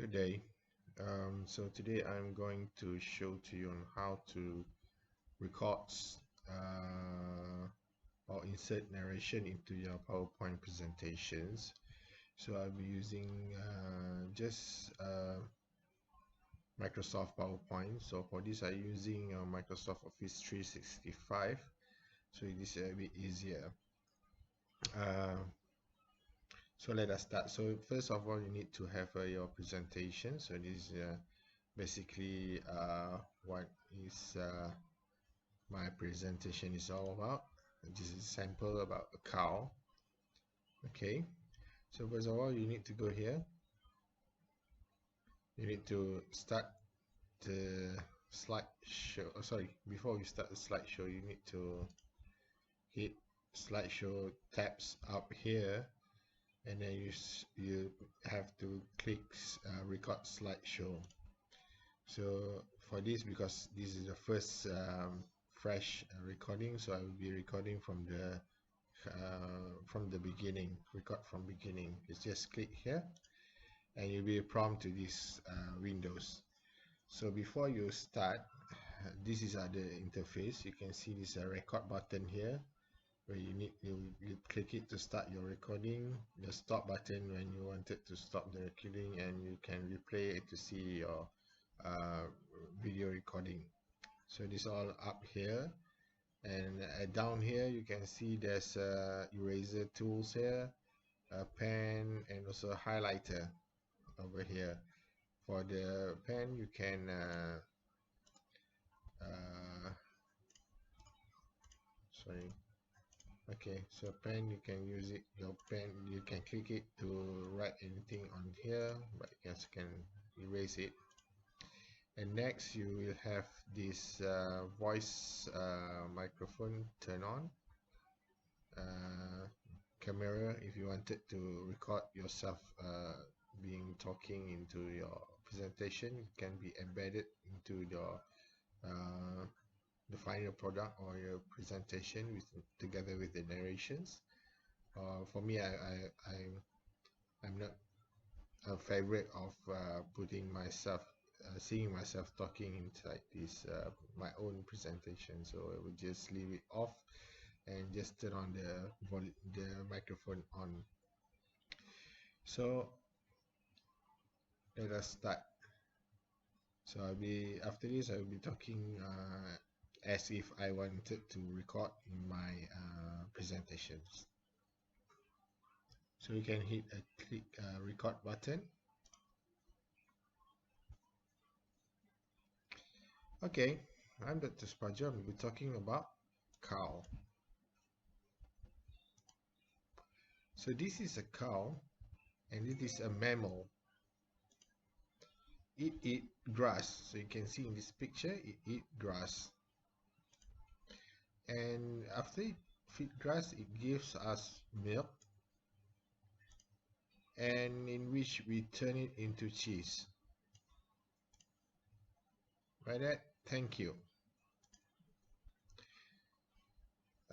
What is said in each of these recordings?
Good day. So today I'm going to show to you on how to record or insert narration into your PowerPoint presentations. So I'll be using just Microsoft PowerPoint. So for this I'm using Microsoft Office 365. So it is a bit easier. Uh, so let us start. So first of all, you need to have your presentation. So this is basically what is my presentation is all about. This is a sample about a cow. Okay, so first of all, you need to go here. You need to start the slideshow. Oh, sorry, before you start the slideshow, you need to hit slideshow tabs up here, and then you have to click record slideshow. So for this, because this is the first fresh recording, so I will be recording from the beginning. Record from beginning. It's just click here, and you'll be prompted to this windows. So before you start, this is the interface. You can see this record button here, where you click it to start your recording. The stop button when you wanted to stop the recording, and you can replay it to see your video recording. So this all up here, and down here you can see there's eraser tools here, a pen, and also a highlighter over here. For the pen, you can sorry, okay, so pen, you can use it, your pen, you can click it to write anything on here, but you guys can erase it. And next you will have this voice microphone turn on, camera if you wanted to record yourself being talking into your presentation. It can be embedded into your the final product or your presentation together with the narrations. For me, I'm not a favorite of putting myself seeing myself talking inside this my own presentation, so I would just leave it off and just turn on the microphone on. So let us start. So after this I'll be talking as if I wanted to record in my presentations. So you can hit a click record button. Okay, I'm Dr. Spajo. We'll be talking about cow. So this is a cow, and it is a mammal. It eat grass. So you can see in this picture, it eat grass. And after it feed grass, it gives us milk, and in which we turn it into cheese. By that, thank you.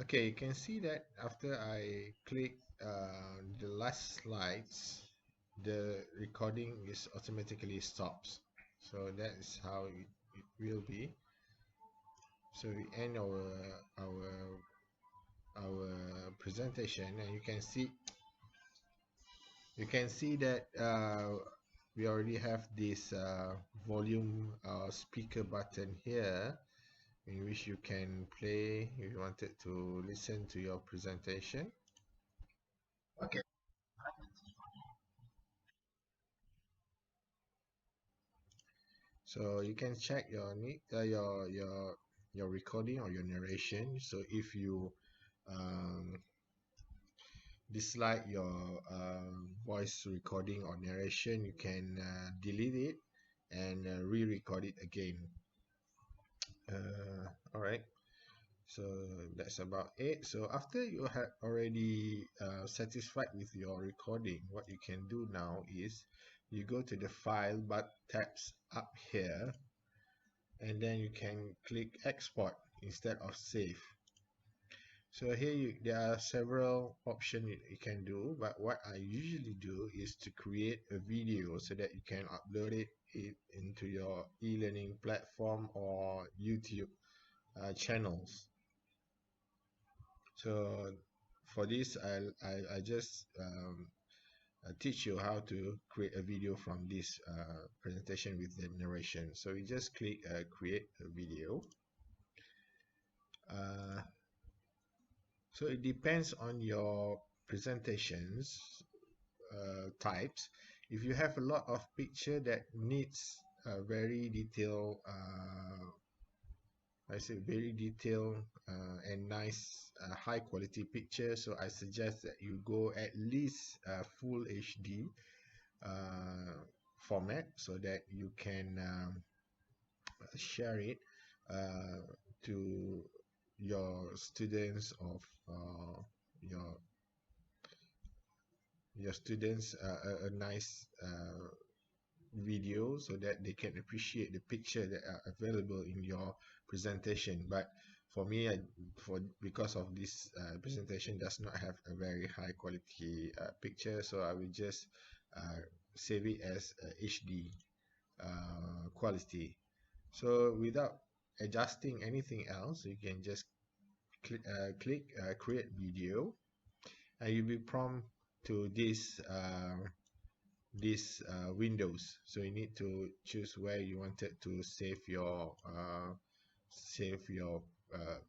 Okay, you can see that after I click the last slides, the recording is automatically stops. So that is how it will be. So we end our presentation, and you can see that we already have this volume speaker button here, in which you can play if you wanted to listen to your presentation. Okay. So you can check your recording or your narration. So if you dislike your voice recording or narration, you can delete it and re-record it again. All right, so that's about it. So after you have already satisfied with your recording, what you can do now is you go to the file but tabs up here, and then you can click export instead of save. So here there are several options you can do, but what I usually do is to create a video so that you can upload it into your e-learning platform or YouTube channels. So for this, I just teach you how to create a video from this presentation with the narration. So you just click create a video. Uh, so it depends on your presentations types. If you have a lot of picture that needs a very detailed I say very detailed and nice high quality picture, so I suggest that you go at least full HD format so that you can share it uh, to your students of your students a nice video so that they can appreciate the picture that are available in your presentation. But for me, because of this presentation does not have a very high quality picture, so I will just save it as HD quality. So without adjusting anything else, you can just click create video, and you'll be prompted to this windows. So you need to choose where you wanted to save your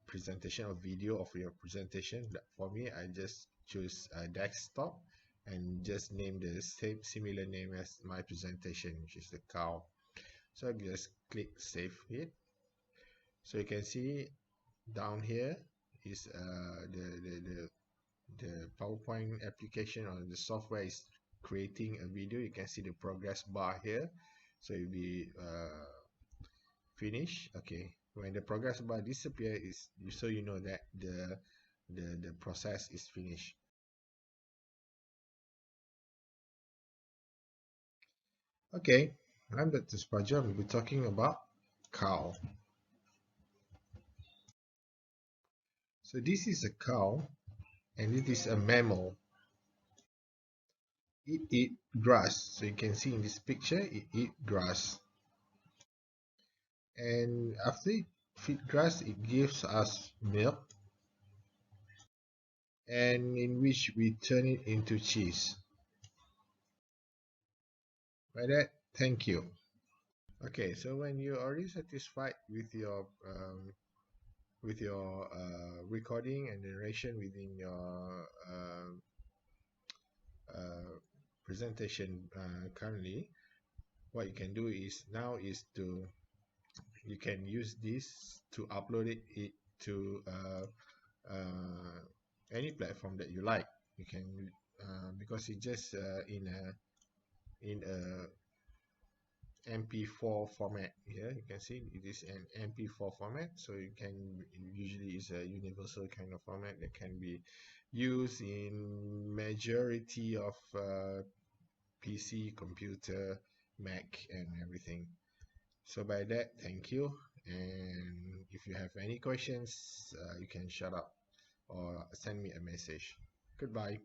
presentation or video of your presentation. For me, I just choose desktop and just name the same similar name as my presentation, which is the cow. So I just click save it. So you can see down here is the PowerPoint application or the software is creating a video. You can see the progress bar here. So you'll be finished. Okay, when the progress bar disappear, is so you know that the process is finished. Okay, I'm Dr. Spaja. We'll be talking about cow. So this is a cow, and it is a mammal. It eat grass. So you can see in this picture, it eat grass. And after it feed grass, it gives us milk, and in which we turn it into cheese. By that, thank you. Okay, so when you're already satisfied with your recording and narration within your presentation currently, what you can do is to you can use this to upload it to any platform that you like. You can because it's just in a MP4 format. Here you can see it is an MP4 format, so you can usually is a universal kind of format that can be used in majority of PC, computer, Mac, and everything. So by that, thank you. And if you have any questions, you can shut up or send me a message. Goodbye.